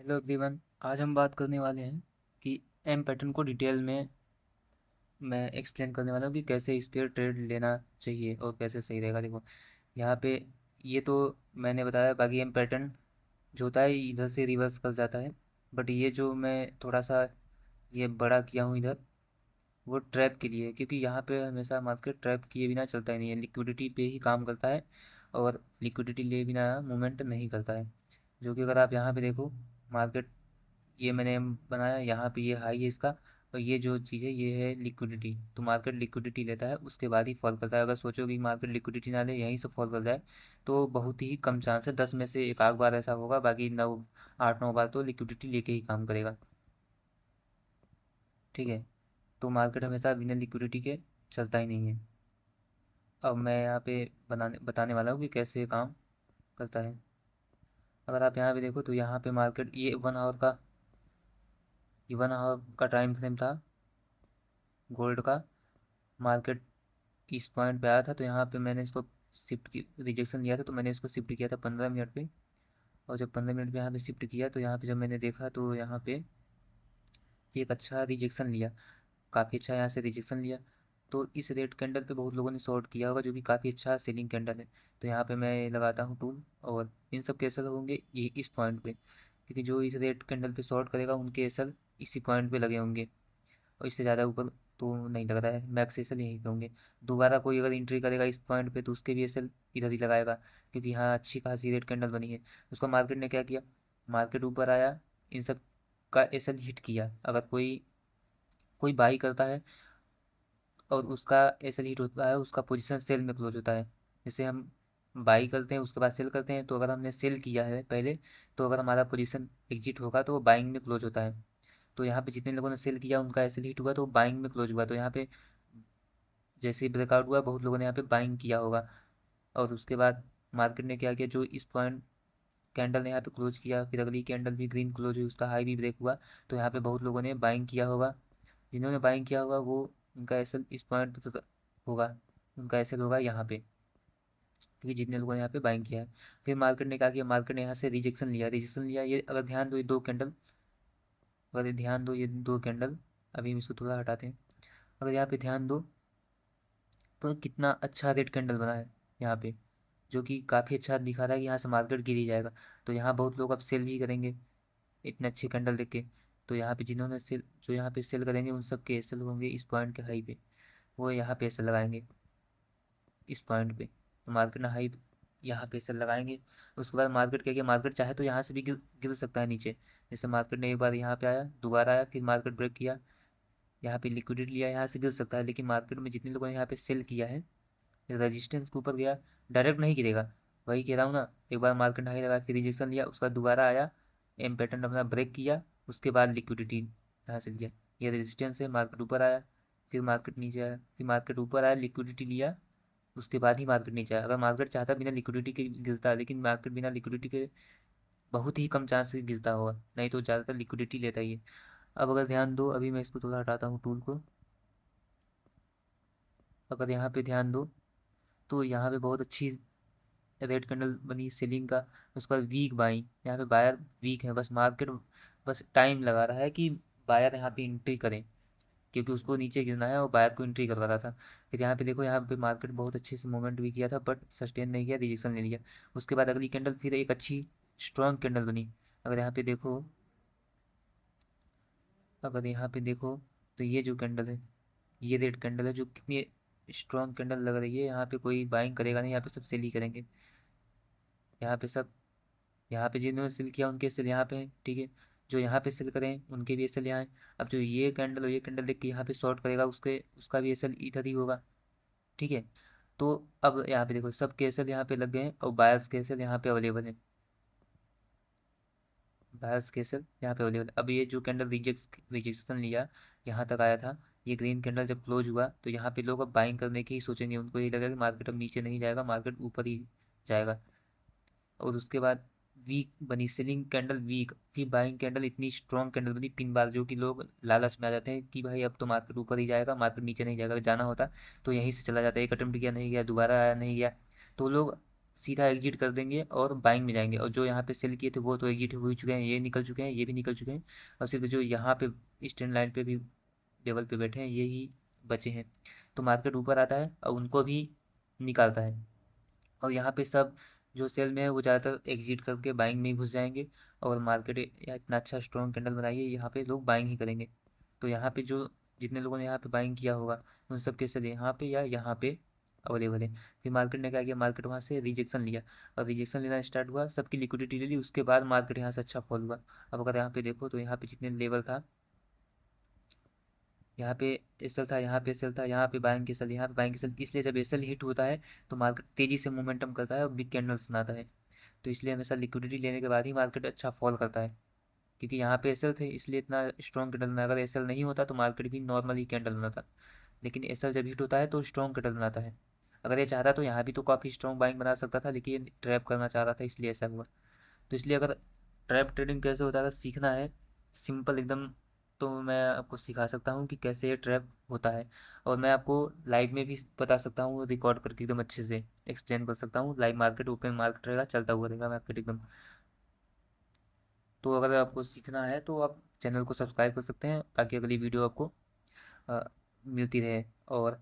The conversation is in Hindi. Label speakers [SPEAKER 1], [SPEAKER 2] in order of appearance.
[SPEAKER 1] Hello everyone. आज हम बात करने वाले हैं कि एम पैटर्न को डिटेल में मैं एक्सप्लेन करने वाला हूँ कि कैसे इस पर ट्रेड लेना चाहिए और कैसे सही रहेगा। देखो यहाँ पे ये तो मैंने बताया, बाकी एम पैटर्न जो होता है इधर से रिवर्स कर जाता है। बट ये जो मैं थोड़ा सा ये बड़ा किया हूँ इधर, वो ट्रैप के लिए है, क्योंकि यहाँ पे हमेशा मार्केट ट्रैप किए बिना चलता ही नहीं है, लिक्विडिटी पे ही काम करता है और लिक्विडिटी लिए बिना मूवमेंट नहीं करता है। जो कि अगर आप यहाँ पे देखो, मार्केट ये मैंने बनाया, यहाँ पे ये हाई है इसका, और ये जो चीज़ है ये है लिक्विडिटी। तो मार्केट लिक्विडिटी लेता है उसके बाद ही फॉल करता है। अगर सोचो कि मार्केट लिक्विडिटी ना ले यहीं से फॉल कर जाए तो बहुत ही कम चांस है, 10 में से एक आध बार ऐसा होगा, बाकी 9 8 9 बार तो लिक्विडिटी लेके ही काम करेगा। ठीक है, तो मार्केट हमेशा बिना लिक्विडिटी के चलता ही नहीं है। अब मैं यहाँ पे बनाने बताने वाला हूँ कि कैसे ये काम करता है। अगर आप यहाँ पे देखो तो यहाँ पे मार्केट ये 1 आवर का टाइम फ्रेम था गोल्ड का। मार्केट इस पॉइंट पे आया था तो यहाँ पे मैंने इसको शिफ्ट की रिजेक्शन लिया था, तो मैंने इसको शिफ्ट किया था 15 मिनट पे। और जब 15 मिनट पे यहाँ पे शिफ्ट किया तो यहाँ पे जब मैंने देखा तो यहाँ पे एक अच्छा रिजेक्शन लिया, काफ़ी अच्छा यहाँ से रिजेक्शन लिया। तो इस रेड कैंडल पे बहुत लोगों ने शॉर्ट किया होगा, जो कि काफ़ी अच्छा सेलिंग कैंडल है। तो यहाँ पे मैं लगाता हूँ टूल, और इन सब के एसल होंगे ये इस पॉइंट पे, क्योंकि जो इस रेड कैंडल पे शॉर्ट करेगा उनके एसल इसी पॉइंट पे लगे होंगे, और इससे ज़्यादा ऊपर तो नहीं लग रहा है। मैक्स एसल यहीं पे होंगे। दोबारा कोई अगर एंट्री करेगा इस पॉइंट पे तो उसके भी एसल इधर ही लगाएगा, क्योंकि यहाँ अच्छी खासी रेड कैंडल बनी है। उसका मार्केट ने क्या किया, मार्केट ऊपर आया, इन सब का एसल हिट किया। अगर कोई कोई बाई करता है और उसका एसल हिट होता है, उसका पोजीशन सेल में क्लोज होता है। जैसे हम बाई करते हैं उसके बाद सेल करते हैं, तो अगर हमने सेल किया है पहले, तो अगर हमारा पोजीशन एग्जिट होगा तो वो बाइंग में क्लोज होता है। तो यहाँ पे जितने लोगों ने सेल किया उनका एसल हिट हुआ तो बाइंग में क्लोज हुआ। तो यहाँ पे जैसे ही ब्रेकआउट हुआ बहुत लोगों ने यहाँ पे बाइंग किया होगा। और उसके बाद मार्केट ने क्या किया, जो इस पॉइंट कैंडल ने यहाँ पे क्लोज किया, फिर अगली कैंडल भी ग्रीन क्लोज हुई, उसका हाई भी ब्रेक हुआ, तो यहाँ पे बहुत लोगों ने बाइंग किया होगा। जिन्होंने बाइंग किया होगा वो उनका एसल इस पॉइंट पे होगा, उनका एसल होगा यहाँ पे, क्योंकि जितने लोगों ने यहाँ पे बाइंग किया है। फिर मार्केट ने क्या किया, मार्केट ने यहाँ से रिजेक्शन लिया। ये अगर ध्यान दो, ये दो कैंडल, अगर ये ध्यान दो, ये दो कैंडल, अभी हम इसको थोड़ा हटाते हैं। अगर यहाँ पे ध्यान दो तो कितना अच्छा रेड कैंडल बना है यहाँ पे, जो कि काफ़ी अच्छा दिखा रहा है कि यहाँ से मार्केट गिर ही जाएगा। तो यहाँ बहुत लोग अब सेल भी करेंगे इतने अच्छे कैंडल देख के। तो यहाँ पे जिन्होंने सेल, जो यहाँ पे सेल करेंगे उन सब के सेल होंगे इस पॉइंट के हाई पे, वो यहाँ पे सेल लगाएंगे इस पॉइंट पे। तो मार्केट ने हाई यहाँ पे सेल लगाएंगे। उसके बाद मार्केट क्या किया, मार्केट चाहे तो यहाँ से भी गिर गिर सकता है नीचे। जैसे मार्केट ने एक बार यहाँ पे आया, दोबारा आया, फिर मार्केट ब्रेक किया, यहाँ पे लिक्विडिटी लिया, यहाँ से गिर सकता है। लेकिन मार्केट में जितने लोगों ने यहाँ पे सेल किया है, रेजिस्टेंस के ऊपर गया, डायरेक्ट नहीं गिरेगा। वही कह रहा हूँ ना, एक बार मार्केट हाई लगा फिर रिजेक्शन लिया, उसके बाद दोबारा आया, एम पैटर्न अपना ब्रेक किया, उसके बाद लिक्विडिटी यहाँ से लिया। ये रेजिस्टेंस है, मार्केट ऊपर आया, फिर मार्केट नीचे आया, फिर मार्केट ऊपर आया, लिक्विडिटी लिया, उसके बाद ही मार्केट नीचे आया। अगर मार्केट चाहता बिना लिक्विडिटी के गिरता, लेकिन मार्केट बिना लिक्विडिटी के बहुत ही कम चांस से गिरता होगा, नहीं तो ज़्यादातर लिक्विडिटी लेता ही है। अब अगर ध्यान दो, अभी मैं इसको थोड़ा हटाता हूँ टूल को। अगर यहाँ पे ध्यान दो तो यहाँ पे बहुत अच्छी रेड कैंडल बनी सेलिंग का। उसके बाद वीक बाइंग, यहाँ पे बायर वीक है, बस मार्केट बस टाइम लगा रहा है कि बायर यहाँ पे एंट्री करें, क्योंकि उसको नीचे गिरना है और बायर को एंट्री करवा रहा था। फिर यहाँ पे देखो, यहाँ पे मार्केट बहुत अच्छे से मूवमेंट भी किया था बट सस्टेन नहीं किया, रिजेक्शन ले लिया। उसके बाद अगली कैंडल फिर एक अच्छी स्ट्रॉन्ग कैंडल बनी। अगर यहाँ पे देखो, अगर यहाँ पे देखो तो ये जो कैंडल है, ये रेड कैंडल है, जो कितनी स्ट्रॉन्ग कैंडल लग रही है। यहाँ पे कोई बाइंग करेगा नहीं, यहाँ पे सब सेल ही करेंगे। यहाँ पे सब, यहाँ पे जिन्होंने सेल किया उनके सेल यहाँ पे हैं, ठीक है। जो यहाँ पे सेल करें उनके भी सेल यहाँ है। अब जो ये कैंडल और ये कैंडल देख के यहाँ पे शॉर्ट करेगा, उसके उसका भी सेल इधर ही होगा, ठीक है। तो अब यहाँ पे देखो, सब के सेल यहाँ पे लग गए हैं और बायर्स के सेल यहाँ पे अवेलेबल है। बायर्स के सेल यहाँ पे अवेलेबल। अब ये जो कैंडल रिजेक्शन लिया, यहाँ तक आया था, ये ग्रीन कैंडल जब क्लोज हुआ तो यहाँ पे लोग अब बाइंग करने की ही सोचेंगे। उनको ये लगेगा कि मार्केट अब नीचे नहीं जाएगा, मार्केट ऊपर ही जाएगा। और उसके बाद वीक बनी सेलिंग कैंडल, वीक, फिर बाइंग कैंडल इतनी स्ट्रॉन्ग कैंडल बनी पिन बार, जो कि लोग लालच में आ जाते हैं कि भाई अब तो मार्केट ऊपर ही जाएगा, मार्केट नीचे नहीं जाएगा। जाना होता तो यहीं से चला जाता है। एक अटेम्प्ट किया नहीं गया, दोबारा आया नहीं गया, तो लोग सीधा एग्जिट कर देंगे और बाइंग में जाएंगे, और जो यहाँ पे सेल किए थे वो तो एग्जिट हो ही चुके हैं, ये निकल चुके हैं, ये भी निकल चुके हैं, और सिर्फ जो यहाँ पे स्टैंड लाइन पे भी लेवल पे बैठे हैं यही बचे हैं। तो मार्केट ऊपर आता है और उनको भी निकालता है, और यहाँ पे सब जो सेल में है वो ज़्यादातर एग्जिट करके बाइंग में ही घुस जाएंगे, और मार्केट इतना अच्छा स्ट्रॉन्ग कैंडल बनाइए, यहाँ पे लोग बाइंग ही करेंगे। तो यहाँ पे जो जितने लोगों ने यहाँ पे बाइंग किया होगा उन सब के सेल यहाँ पे या यहाँ पे अवेलेबल है। फिर मार्केट ने क्या किया, मार्केट वहाँ से रिजेक्शन लिया, और रिजेक्शन लेना स्टार्ट हुआ, सबकी लिक्विडिटी ले ली, उसके बाद मार्केट यहाँ से अच्छा फॉल हुआ। अब अगर यहाँ पे देखो तो यहाँ पे जितने लेवल था, यहाँ पे एसएल था, यहाँ पे एसएल था, यहाँ पे बाइंग के सेल, यहाँ पे बाइंग के सेल, इसलिए जब एसएल हिट होता है तो मार्केट तेजी से मोमेंटम करता है और बिग कैंडल्स बनाता है। तो इसलिए हमेशा लिक्विडिटी लेने के बाद ही मार्केट अच्छा फॉल करता है, क्योंकि यहाँ पे एसएल थे इसलिए इतना स्ट्रॉन्ग कैंडल बना। अगर एसएल नहीं होता तो मार्केट भी नॉर्मल ही कैंडल बनाता, लेकिन एसएल जब हिट होता है तो स्ट्रॉन्ग कैंडल बनाता है। अगर ये चाहता तो यहाँ भी तो काफ़ी स्ट्रॉन्ग बाइंग बना सकता था, लेकिन ये ट्रैप करना चाह रहा था इसलिए ऐसा हुआ। तो इसलिए अगर ट्रैप ट्रेडिंग कैसे होता है अगर सीखना है सिंपल एकदम, तो मैं आपको सिखा सकता हूँ कि कैसे ये ट्रैप होता है, और मैं आपको लाइव में भी बता सकता हूँ, रिकॉर्ड करके एकदम अच्छे से एक्सप्लेन कर सकता हूँ। लाइव मार्केट ओपन मार्केट रहेगा, चलता हुआ रहेगा मार्केट एकदम। तो अगर आपको सीखना है तो आप चैनल को सब्सक्राइब कर सकते हैं ताकि अगली वीडियो आपको मिलती रहे। और